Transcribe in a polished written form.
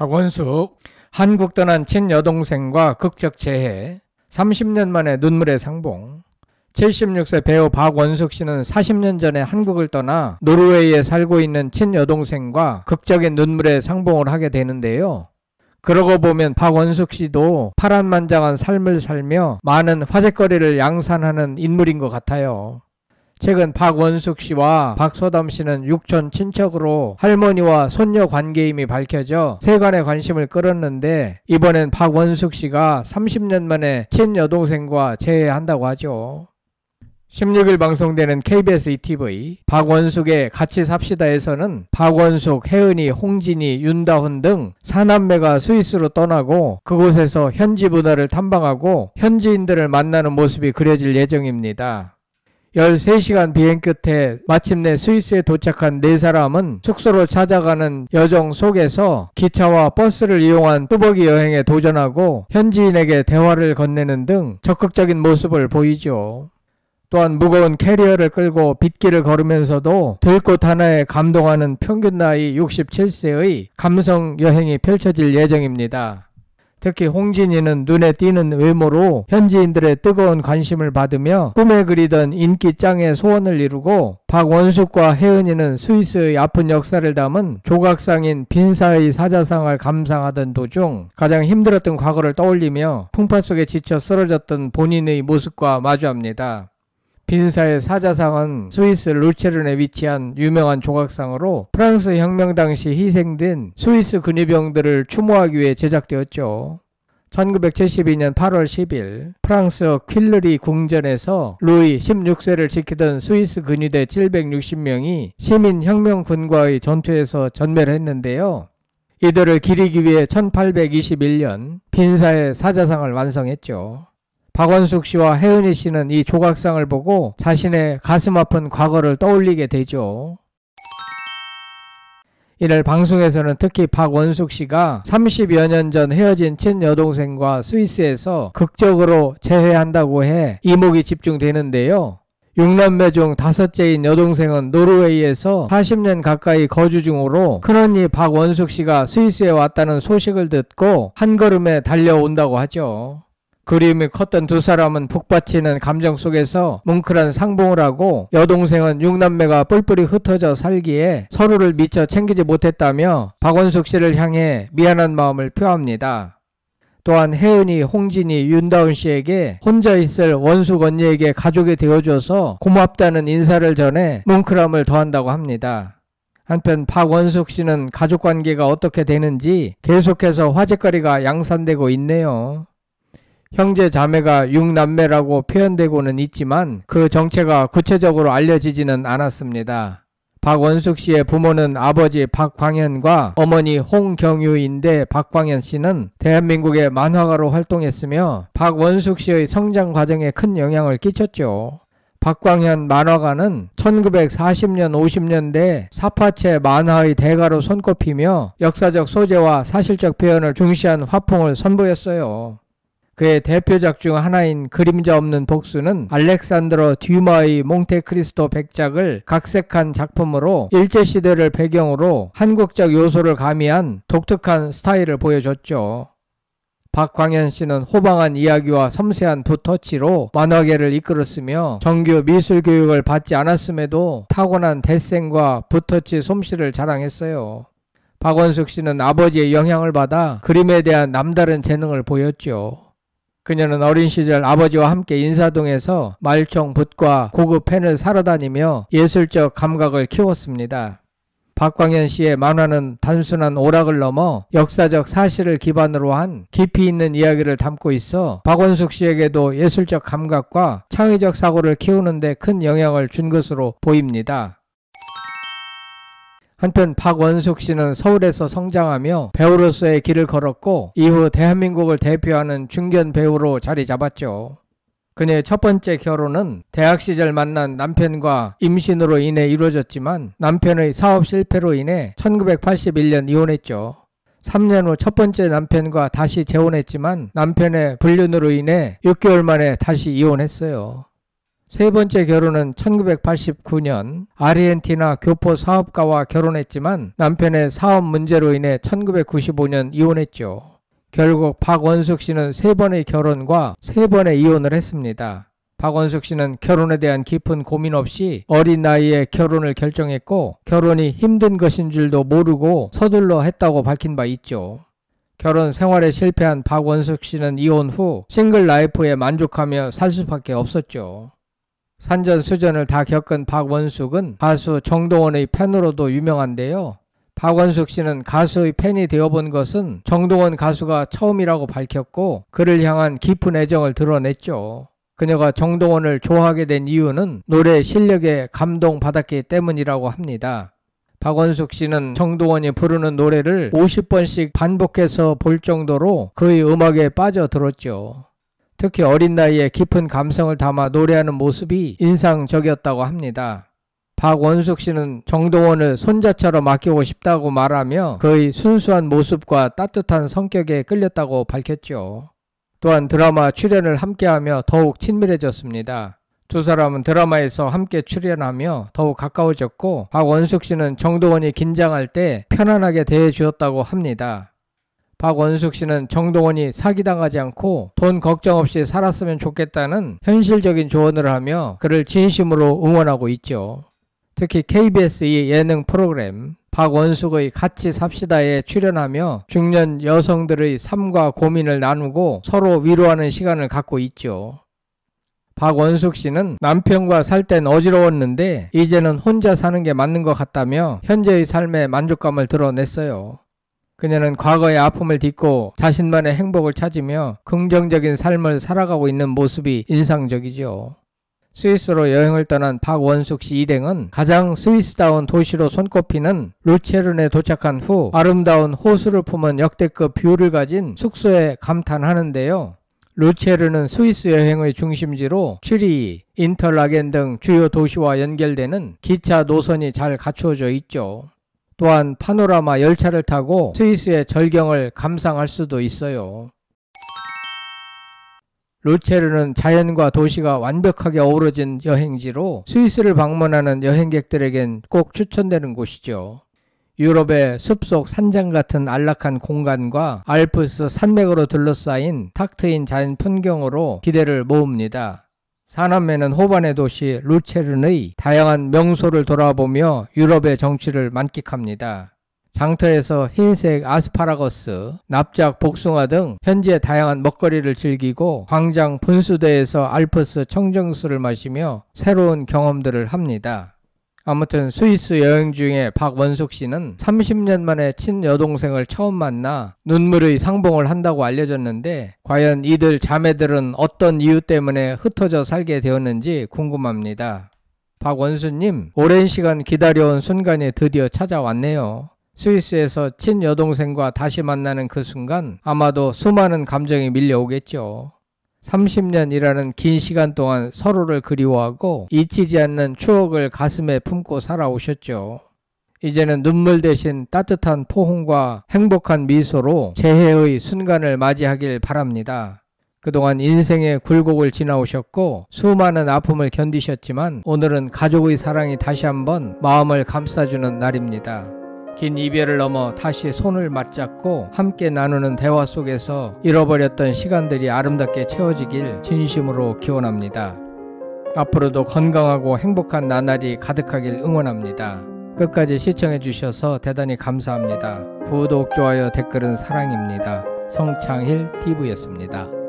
박원숙, 한국 떠난 친여동생과 극적 재해, 30년 만에 눈물의 상봉. 76세 배우 박원숙 씨는 40년 전에 한국을 떠나 노르웨이에 살고 있는 친여동생과 극적인 눈물의 상봉을 하게 되는데요. 그러고 보면 박원숙 씨도 파란만장한 삶을 살며 많은 화제거리를 양산하는 인물인 것 같아요. 최근 박원숙 씨와 박소담 씨는 육촌 친척으로 할머니와 손녀 관계임이 밝혀져 세간의 관심을 끌었는데, 이번엔 박원숙 씨가 30년 만에 친여동생과 재회한다고 하죠. 16일 방송되는 KBS ETV 박원숙의 같이 삽시다에서는 박원숙, 혜은이, 홍진이, 윤다훈 등 4남매가 스위스로 떠나고 그곳에서 현지 문화를 탐방하고 현지인들을 만나는 모습이 그려질 예정입니다. 13시간 비행 끝에 마침내 스위스에 도착한 4사람은 숙소로 찾아가는 여정 속에서 기차와 버스를 이용한 뚜벅이 여행에 도전하고 현지인에게 대화를 건네는 등 적극적인 모습을 보이죠. 또한 무거운 캐리어를 끌고 빗길을 걸으면서도 들꽃 하나에 감동하는 평균 나이 67세의 감성 여행이 펼쳐질 예정입니다. 특히 홍진이는 눈에 띄는 외모로 현지인들의 뜨거운 관심을 받으며 꿈에 그리던 인기 짱의 소원을 이루고, 박원숙과 혜은이는 스위스의 아픈 역사를 담은 조각상인 빈사의 사자상을 감상하던 도중 가장 힘들었던 과거를 떠올리며 풍파 속에 지쳐 쓰러졌던 본인의 모습과 마주합니다. 빈사의 사자상은 스위스 루체른에 위치한 유명한 조각상으로 프랑스 혁명 당시 희생된 스위스 근위병들을 추모하기 위해 제작되었죠. 1972년 8월 10일 프랑스 퀼르리 궁전에서 루이 16세를 지키던 스위스 근위대 760명이 시민혁명군과의 전투에서 전멸했는데요. 이들을 기리기 위해 1821년 빈사의 사자상을 완성했죠. 박원숙 씨와 혜은이 씨는 이 조각상을 보고 자신의 가슴 아픈 과거를 떠올리게 되죠. 이날 방송에서는 특히 박원숙 씨가 30여 년 전 헤어진 친여동생과 스위스에서 극적으로 재회한다고 해 이목이 집중되는데요. 6남매 중 5째인 여동생은 노르웨이에서 40년 가까이 거주 중으로 큰언니 박원숙 씨가 스위스에 왔다는 소식을 듣고 한 걸음에 달려온다고 하죠. 그림이 컸던 두 사람은 북받치는 감정 속에서 뭉클한 상봉을 하고, 여동생은 6남매가 뿔뿔이 흩어져 살기에 서로를 미처 챙기지 못했다며 박원숙 씨를 향해 미안한 마음을 표합니다. 또한 혜은이, 홍진이, 윤다운 씨에게 혼자 있을 원숙 언니에게 가족이 되어줘서 고맙다는 인사를 전해 뭉클함을 더한다고 합니다. 한편 박원숙 씨는 가족관계가 어떻게 되는지 계속해서 화제거리가 양산되고 있네요. 형제 자매가 6남매라고 표현되고는 있지만 그 정체가 구체적으로 알려지지는 않았습니다. 박원숙 씨의 부모는 아버지 박광현과 어머니 홍경유인데, 박광현 씨는 대한민국의 만화가로 활동했으며 박원숙 씨의 성장 과정에 큰 영향을 끼쳤죠. 박광현 만화가는 1940년 50년대 사파체 만화의 대가로 손꼽히며 역사적 소재와 사실적 표현을 중시한 화풍을 선보였어요. 그의 대표작 중 하나인 그림자 없는 복수는 알렉산드로 듀마의 몽테크리스토 백작을 각색한 작품으로 일제시대를 배경으로 한국적 요소를 가미한 독특한 스타일을 보여줬죠. 박광현 씨는 호방한 이야기와 섬세한 붓터치로 만화계를 이끌었으며 정규 미술교육을 받지 않았음에도 타고난 대생과 붓터치 솜씨를 자랑했어요. 박원숙 씨는 아버지의 영향을 받아 그림에 대한 남다른 재능을 보였죠. 그녀는 어린 시절 아버지와 함께 인사동에서 말총, 붓과 고급 펜을 사러 다니며 예술적 감각을 키웠습니다. 박광현 씨의 만화는 단순한 오락을 넘어 역사적 사실을 기반으로 한 깊이 있는 이야기를 담고 있어 박원숙 씨에게도 예술적 감각과 창의적 사고를 키우는 데 큰 영향을 준 것으로 보입니다. 한편 박원숙 씨는 서울에서 성장하며 배우로서의 길을 걸었고, 이후 대한민국을 대표하는 중견 배우로 자리 잡았죠. 그녀의 첫 번째 결혼은 대학 시절 만난 남편과 임신으로 인해 이루어졌지만 남편의 사업 실패로 인해 1981년 이혼했죠. 3년 후 첫 번째 남편과 다시 재혼했지만 남편의 불륜으로 인해 6개월 만에 다시 이혼했어요. 세 번째 결혼은 1989년 아르헨티나 교포 사업가와 결혼했지만 남편의 사업 문제로 인해 1995년 이혼했죠. 결국 박원숙 씨는 세 번의 결혼과 세 번의 이혼을 했습니다. 박원숙 씨는 결혼에 대한 깊은 고민 없이 어린 나이에 결혼을 결정했고 결혼이 힘든 것인 줄도 모르고 서둘러 했다고 밝힌 바 있죠. 결혼 생활에 실패한 박원숙 씨는 이혼 후 싱글 라이프에 만족하며 살 수밖에 없었죠. 산전수전을 다 겪은 박원숙은 가수 정동원의 팬으로도 유명한데요. 박원숙 씨는 가수의 팬이 되어본 것은 정동원 가수가 처음이라고 밝혔고 그를 향한 깊은 애정을 드러냈죠. 그녀가 정동원을 좋아하게 된 이유는 노래 실력에 감동받았기 때문이라고 합니다. 박원숙 씨는 정동원이 부르는 노래를 50번씩 반복해서 볼 정도로 그의 음악에 빠져들었죠. 특히 어린 나이에 깊은 감성을 담아 노래하는 모습이 인상적이었다고 합니다. 박원숙 씨는 정동원을 손자처럼 아끼고 싶다고 말하며 그의 순수한 모습과 따뜻한 성격에 끌렸다고 밝혔죠. 또한 드라마 출연을 함께하며 더욱 친밀해졌습니다. 두 사람은 드라마에서 함께 출연하며 더욱 가까워졌고 박원숙 씨는 정동원이 긴장할 때 편안하게 대해주었다고 합니다. 박원숙 씨는 정동원이 사기당하지 않고 돈 걱정 없이 살았으면 좋겠다는 현실적인 조언을 하며 그를 진심으로 응원하고 있죠. 특히 KBS의 예능 프로그램 박원숙의 같이 삽시다에 출연하며 중년 여성들의 삶과 고민을 나누고 서로 위로하는 시간을 갖고 있죠. 박원숙 씨는 남편과 살 땐 어지러웠는데 이제는 혼자 사는 게 맞는 것 같다며 현재의 삶에 만족감을 드러냈어요. 그녀는 과거의 아픔을 딛고 자신만의 행복을 찾으며 긍정적인 삶을 살아가고 있는 모습이 인상적이죠. 스위스로 여행을 떠난 박원숙 씨 일행은 가장 스위스다운 도시로 손꼽히는 루체른에 도착한 후 아름다운 호수를 품은 역대급 뷰를 가진 숙소에 감탄하는데요. 루체른은 스위스 여행의 중심지로 츄리히, 인터라겐 등 주요 도시와 연결되는 기차 노선이 잘 갖추어져 있죠. 또한 파노라마 열차를 타고 스위스의 절경을 감상할 수도 있어요. 루체른은 자연과 도시가 완벽하게 어우러진 여행지로 스위스를 방문하는 여행객들에겐 꼭 추천되는 곳이죠. 유럽의 숲속 산장 같은 안락한 공간과 알프스 산맥으로 둘러싸인 탁 트인 자연 풍경으로 기대를 모읍니다. 사남매는 호반의 도시 루체른의 다양한 명소를 돌아보며 유럽의 정취를 만끽합니다. 장터에서 흰색 아스파라거스, 납작 복숭아 등 현지의 다양한 먹거리를 즐기고 광장 분수대에서 알프스 청정수를 마시며 새로운 경험들을 합니다. 아무튼 스위스 여행 중에 박원숙 씨는 30년 만에 친여동생을 처음 만나 눈물의 상봉을 한다고 알려졌는데 과연 이들 자매들은 어떤 이유 때문에 흩어져 살게 되었는지 궁금합니다. 박원수님, 오랜 시간 기다려온 순간이 드디어 찾아왔네요. 스위스에서 친여동생과 다시 만나는 그 순간 아마도 수많은 감정이 밀려오겠죠. 30년이라는 긴 시간 동안 서로를 그리워하고 잊히지 않는 추억을 가슴에 품고 살아오셨죠. 이제는 눈물 대신 따뜻한 포옹과 행복한 미소로 재회의 순간을 맞이하길 바랍니다. 그동안 인생의 굴곡을 지나오셨고 수많은 아픔을 견디셨지만 오늘은 가족의 사랑이 다시 한번 마음을 감싸주는 날입니다. 긴 이별을 넘어 다시 손을 맞잡고 함께 나누는 대화 속에서 잃어버렸던 시간들이 아름답게 채워지길 진심으로 기원합니다. 앞으로도 건강하고 행복한 나날이 가득하길 응원합니다. 끝까지 시청해 주셔서 대단히 감사합니다. 구독, 좋아요, 댓글은 사랑입니다. 성창힐 TV였습니다.